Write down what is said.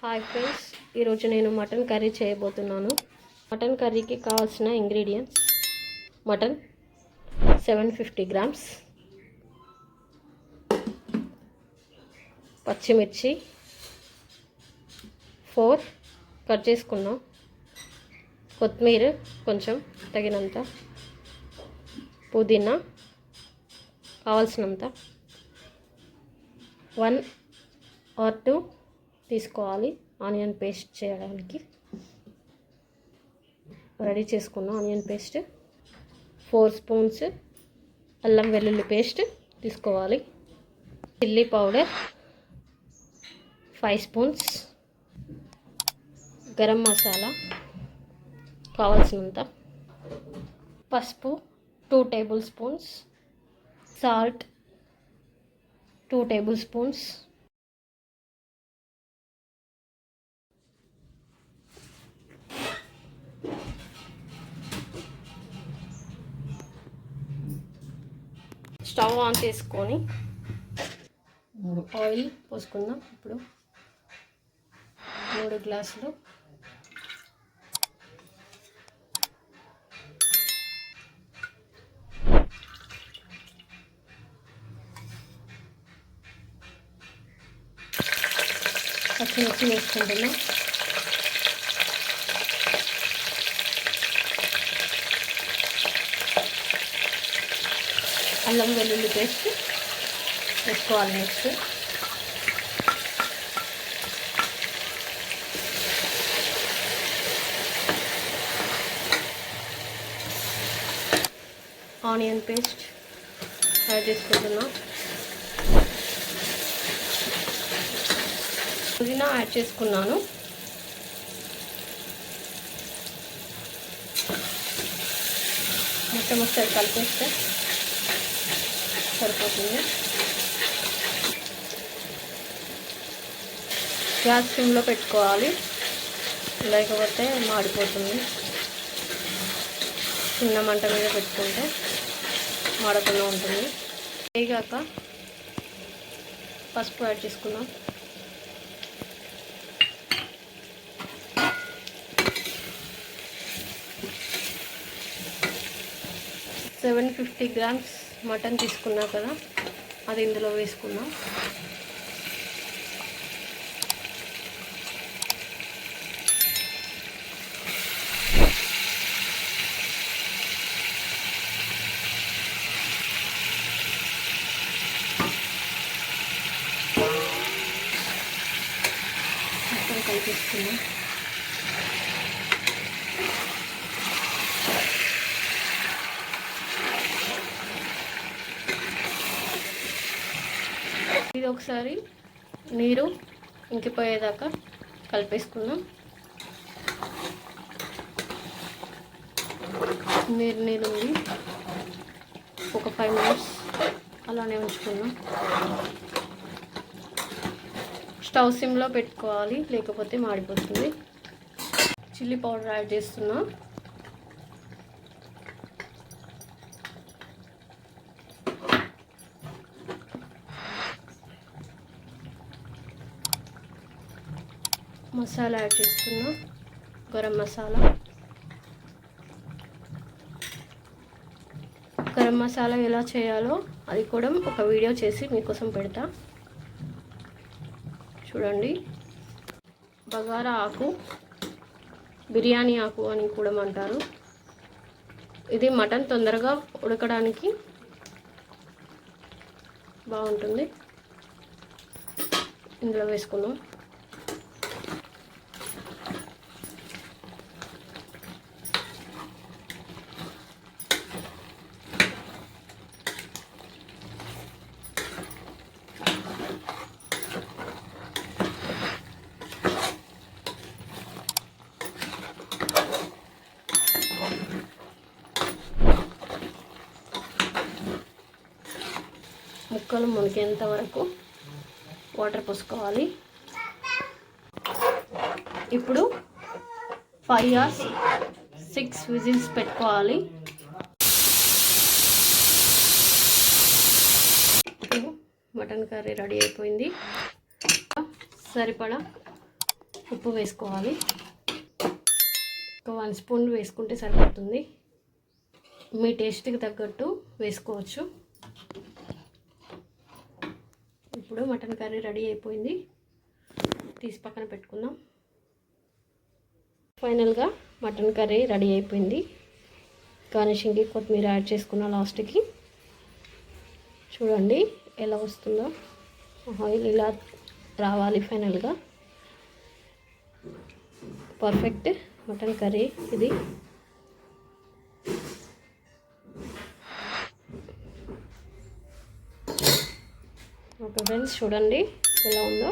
Hi friends, ఈరోజు నేను mutton curry చేయబోతున్నాను. మటన్ కర్రీకి కావాల్సిన ఇంగ్రీడియంట్స్: మటన్ 750 గ్రామ్స్, పచ్చిమిర్చి 4 కట్ చేసుకున్నాం, కొత్తిమీర కొంచెం తగినంత, పుదీనా కావాల్సినంత, 1 or 2 తీసుకోవాలి. ఆనియన్ పేస్ట్ చేయడానికి రెడీ చేసుకున్నాం. ఆనియన్ పేస్ట్ 4 స్పూన్స్, అల్లం వెల్లుల్లి పేస్ట్ తీసుకోవాలి. Chilli powder 5 spoons, garam masala కావాల్సినంత, పసుపు 2 table spoons, salt 2 table spoons, stove on చేసుకొని ఆయిల్ పోసుకుందాం. ఇప్పుడు 3 గ్లాసులు పచ్చిమిర్చి వేసుకుంటున్నాం. అల్లం వెల్లుల్లి పేస్ట్ వేసుకోవాలి. నెక్స్ట్ ఆనియన్ పేస్ట్ యాడ్ చేసుకుంటున్నాం. పుదీనా యాడ్ చేసుకున్నాను. మొత్తం ఒకసారి కలిపేస్తే సరిపోతుంది. గ్యాస్ సిమ్లో పెట్టుకోవాలి, లేకపోతే మాడిపోతుంది. చిన్న మంట మీద పెట్టుకుంటే మాడకుండా ఉంటుంది. వేగాక పసుపు యాడ్ చేసుకున్నాం. $750 గ్రామ్స్ మటన్ తీసుకున్నా కదా, అది ఇందులో వేసుకున్నాం. మొత్తం కలిపేసుకున్నాం. ఇది ఒకసారి నీరు ఇంకిపోయేదాకా కలిపేసుకుందాం. నీరు ఉంది, ఒక 5 మినిట్స్ అలానే ఉంచుకుందాం. స్టవ్ సిమ్లో పెట్టుకోవాలి, లేకపోతే మాడిపోతుంది. చిల్లీ పౌడర్ యాడ్ చేస్తున్నాం. మసాలా యాడ్ చేసుకున్నా. గరం మసాలా ఎలా చేయాలో అది కూడా ఒక వీడియో చేసి మీకోసం పెడతా, చూడండి. బగారా ఆకు, బిర్యానీ ఆకు అని కూడా అంటారు. ఇది మటన్ తొందరగా ఉడకడానికి బాగుంటుంది. ఇందులో వేసుకున్నాం. ముక్కలు మునిగేంత వరకు వాటర్ పోసుకోవాలి. ఇప్పుడు 5 or 6 విజిల్స్ పెట్టుకోవాలి. మటన్ కర్రీ రెడీ అయిపోయింది. సరిపడా ఉప్పు వేసుకోవాలి. ఒక 1 స్పూన్ వేసుకుంటే సరిపోతుంది. మీ టేస్ట్కి తగ్గట్టు వేసుకోవచ్చు. ఇప్పుడు మటన్ కర్రీ రెడీ అయిపోయింది. తీసి పక్కన పెట్టుకుందాం. ఫైనల్గా మటన్ కర్రీ రెడీ అయిపోయింది. గార్నిషింగ్కి కొత్తిమీర యాడ్ చేసుకున్న లాస్ట్కి. చూడండి ఎలా వస్తుందో. ఆయిల్ ఇలా రావాలి ఫైనల్గా. పర్ఫెక్ట్ మటన్ కర్రీ ఇది. ఓకే ఫ్రెండ్స్, చూడండి ఎలా ఉందో.